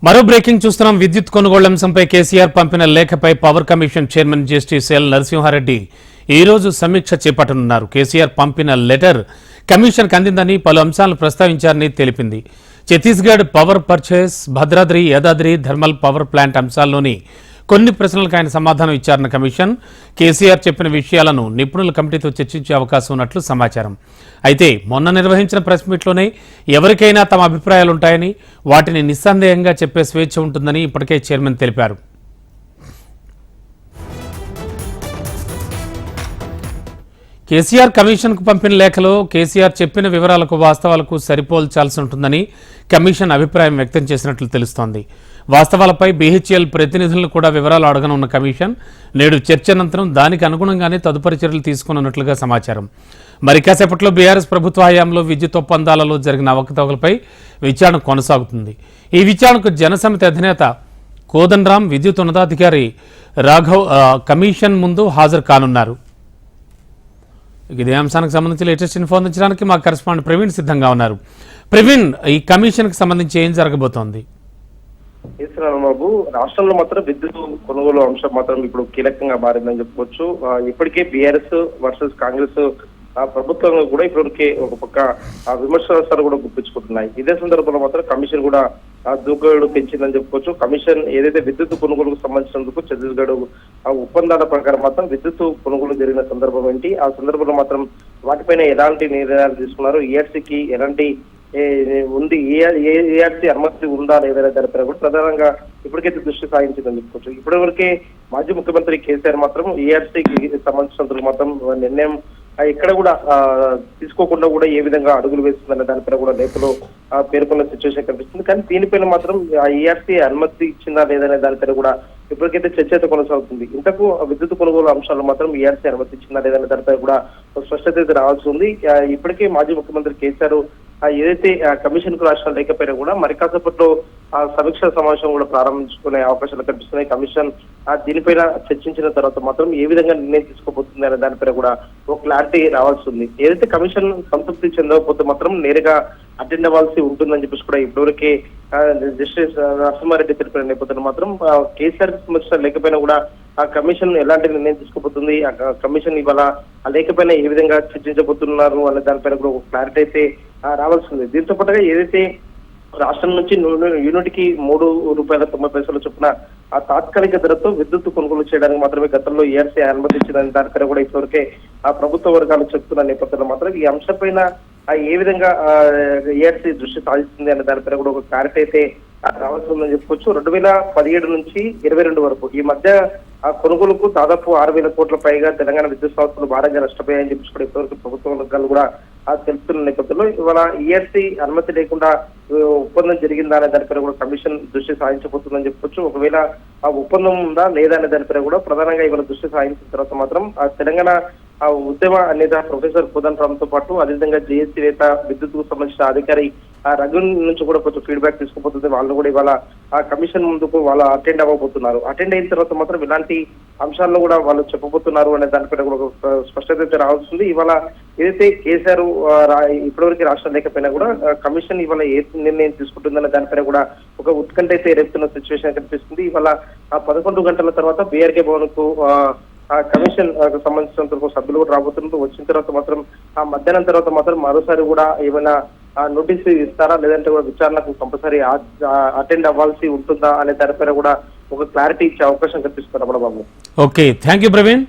మరో బ్రేకింగ్ చూస్తున్నాం. విద్యుత్ కొనుగోళ్ల అంశంపై కేసీఆర్ పంపిన లేఖపై power commission chairman justice L Narasimha Reddy ఈ రోజు సమీక్ష చేపట్టనున్నారు. కేసీఆర్ పంపిన లెటర్ కమిషన్కు అందిందని పలు అంశాలను ప్రస్తావించారని తెలిపింది. Chhattisgarh power purchase, Bhadradri Yadadri thermal power plant అంశాల్లోని కొన్ని ప్రశ్నలకు ఆయన సమాధానం ఇచ్చారన్న కమిషన్ కేసీఆర్ చెప్పిన విషయాలను నిపుణుల కమిటీతో చర్చించే అవకాశం ఉన్నట్లు సమాచారం. అయితే మొన్న నిర్వహించిన ప్రెస్ మీట్లోనే ఎవరికైనా తమ అభిప్రాయాలుంటాయని, వాటిని నిస్సందేహంగా చెప్పే స్వేచ్ఛ ఉంటుందని ఇప్పటికే చైర్మన్ తెలిపారు. కేసీఆర్ కమిషన్కు పంపిన లేఖలో కేసీఆర్ చెప్పిన వివరాలకు వాస్తవాలకు సరిపోల్చాల్సి ఉంటుందని కమిషన్ అభిప్రాయం వ్యక్తం చేసినట్లు తెలుస్తోంది. వాస్తవాలపై బీహెచ్ఎల్ ప్రతినిధులను కూడా వివరాలు అడగనున్న కమిషన్ నేడు చర్చ అనంతరం దానికి అనుగుణంగానే తదుపరి చర్యలు తీసుకున్నట్లుగా సమాచారం. మరి కాసేపట్లో బీఆర్ఎస్ ప్రభుత్వ హయాంలో విద్యుత్ ఒప్పందాలలో జరిగిన అవకతవకలపై విచారణ కొనసాగుతుంది. ఈ విచారణకు జనసమితి అధినేత కోదండరాం, విద్యుత్ ఉన్నతాధికారి రాఘవ్ కమిషన్ ముందు హాజరు కానున్నారు. ఇదే అంశానికి సంబంధించి లేటెస్ట్ ఇన్ఫో అందించడానికి మా కరెస్పాండెంట్ ప్రవీణ్ సిద్ధంగా ఉన్నారు. ప్రవీణ్, ఈ కమిషన్ కి సంబంధించి ఏం జరగబోతోంది? బాబు, రాష్ట్రంలో మాత్రం విద్యుత్ కొనుగోలు అంశం మాత్రం ఇప్పుడు కీలకంగా మారిందని చెప్పుకోవచ్చు. ఇప్పటికే బీఆర్ఎస్ వర్సెస్ కాంగ్రెస్ ప్రభుత్వంలో కూడా ఇప్పటికే ఒక పక్క విమర్శలు కూడా గుప్పించుకుంటున్నాయి. ఇదే సందర్భంలో మాత్రం కమిషన్ కూడా దూకుడు పెంచిందని చెప్పుకోవచ్చు. కమిషన్ ఏదైతే విద్యుత్ కొనుగోలుకు సంబంధించినందుకు ఛత్తీస్గఢ్ ఒప్పందాల ప్రకారం మాత్రం విద్యుత్ కొనుగోలు జరిగిన సందర్భం ఏంటి, ఆ సందర్భంలో మాత్రం వాటిపైన ఎలాంటి నిర్ణయాలు తీసుకున్నారు, ఈఆర్సీకి ఎలాంటి ఉంది, ఏఆర్సీ అనుమతి ఉందా లేదా దానిపైన కూడా ప్రధానంగా ఇప్పటికైతే దృష్టి సాధించిందని చెప్పుకోవచ్చు. ఇప్పటివరకే మాజీ ముఖ్యమంత్రి కేసీఆర్ మాత్రం ఏఆర్సీకి సంబంధించినందుకు మాత్రం నిర్ణయం ఇక్కడ కూడా తీసుకోకుండా కూడా ఏ విధంగా అడుగులు వేస్తుందనే దానిపైన కూడా లేఖలో పేర్కొన్న సిచ్యువేషన్ కనిపిస్తుంది. కానీ దీనిపైన మాత్రం ఆ ఈఆర్సీ అనుమతి ఇచ్చిందా లేదనే దానిపైన కూడా ఇప్పటికైతే చర్చ అయితే కొనసాగుతుంది. ఇంతకు విద్యుత్ కొనుగోలు అంశాలు మాత్రం ఈఆర్సీ అనుమతి ఇచ్చిందా లేదనే దానిపై కూడా స్పష్టత అయితే రావాల్సి ఉంది. ఇప్పటికే మాజీ ముఖ్యమంత్రి కేసీఆర్ ఏదైతే కమిషన్ కు రాష్ట్రాలు లేకపోయినా కూడా మరి కాసేపట్లో సమీక్ష సమావేశం కూడా ప్రారంభించుకునే అవకాశాలు కనిపిస్తున్నాయి. కమిషన్ దీనిపైన చర్చించిన తర్వాత మాత్రం ఏ విధంగా నిర్ణయం తీసుకోబోతుంది అనే దానిపైన కూడా ఒక క్లారిటీ రావాల్సి ఉంది. ఏదైతే కమిషన్ సంతృప్తి చెందకపోతే మాత్రం నేరుగా అటెండ్ అవ్వాల్సి ఉంటుందని చెప్పేసి కూడా ఇప్పటివరకే జస్టిస్ నరసింహారెడ్డి తెలిపిన నేపథ్యంలో మాత్రం కేసీఆర్ సమస్య లేకపోయినా కూడా ఆ కమిషన్ ఎలాంటి నిర్ణయం తీసుకోబోతుంది, ఆ కమిషన్ ఇవాళ లేకపోయినా ఏ విధంగా చర్చించబోతున్నారు అనే దానిపైన కూడా ఒక క్లారిటీ అయితే రావాల్సి ఉంది. దీంతో పాటుగా ఏదైతే రాష్ట్రం నుంచి యూనిట్కి ₹3.90 చొప్పున ఆ తాత్కాలిక ధరతో విద్యుత్ కొనుగోలు చేయడానికి మాత్రమే గతంలో ఈఆర్సీ అనుమతించిన దానిపైన కూడా ఇప్పటివరకే ఆ ప్రభుత్వ వర్గాలు చెప్తున్న నేపథ్యంలో మాత్రం ఈ అంశంపైన ఏ విధంగా ఈఆర్సీ దృష్టి సాధిస్తుంది అనే దానిపైన కూడా ఒక క్లారిటీ అయితే రావాల్సి ఉందని చెప్పుకోవచ్చు. 2017 నుంచి 22 వరకు ఈ మధ్య ఆ కొనుగోలుకు దాదాపు 6,000 కోట్ల పైగా తెలంగాణ విద్యుత్ సంస్థలు భారంగా నష్టపోయాయని చెప్పి కూడా ఇప్పటివరకు ప్రభుత్వ వర్గాలు కూడా తెలుపుతున్న నేపథ్యంలో ఇవాళ ఈఆర్సీ అనుమతి లేకుండా ఒప్పందం జరిగిందా అనే దానిపైన కూడా కమిషన్ దృష్టి సాధించబోతుందని చెప్పుకోవచ్చు. ఒకవేళ ఆ ఒప్పందం ఉందా లేదా అనే దానిపైన కూడా ప్రధానంగా ఇవాళ దృష్టి సాధించిన తర్వాత మాత్రం ఆ తెలంగాణ ఉద్యమ నేత ప్రొఫెసర్ కోదండరాంతో పాటు అదేవిధంగా జేఏసీ నేత విద్యుత్ కు సంబంధించిన అధికారి రఘు నుంచి కూడా కొంచెం ఫీడ్బ్యాక్ తీసుకోబోతుంది. వాళ్ళు కూడా ఇవాళ ఆ కమిషన్ ముందుకు వాళ్ళు అటెండ్ అవ్వబోతున్నారు. అటెండ్ అయిన తర్వాత మాత్రం ఇలాంటి అంశాలను కూడా వాళ్ళు చెప్పబోతున్నారు అనే దానిపైన కూడా ఒక స్పష్టత అయితే రావాల్సింది. ఇవాళ ఏదైతే కేసీఆర్ ఇప్పటివరకు రాష్ట్రం లేకపోయినా కూడా కమిషన్ ఇవాళ ఏ నిర్ణయం తీసుకుంటుందనే దానిపైన కూడా ఒక ఉత్కంఠ అయితే రేపుతున్న సిచ్యువేషన్ కనిపిస్తుంది. ఇవాళ 11 గంటల తర్వాత బీఆర్కే భవన్ కు ఆ కమిషన్ సంబంధించినంత సభ్యులు కూడా రాబోతున్నారు. వచ్చిన తర్వాత మాత్రం ఆ మధ్యాహ్నం తర్వాత మాత్రం మరోసారి కూడా ఏమైనా నోటీస్ ఇస్తారా లేదంటే కూడా విచారణకు కంపల్సరీ అటెండ్ అవ్వాల్సి ఉంటుందా అనే దానిపైన కూడా ఒక క్లారిటీ ఇచ్చే అవకాశం కనిపిస్తున్నారు బాబు. Okay, thank you Praveen.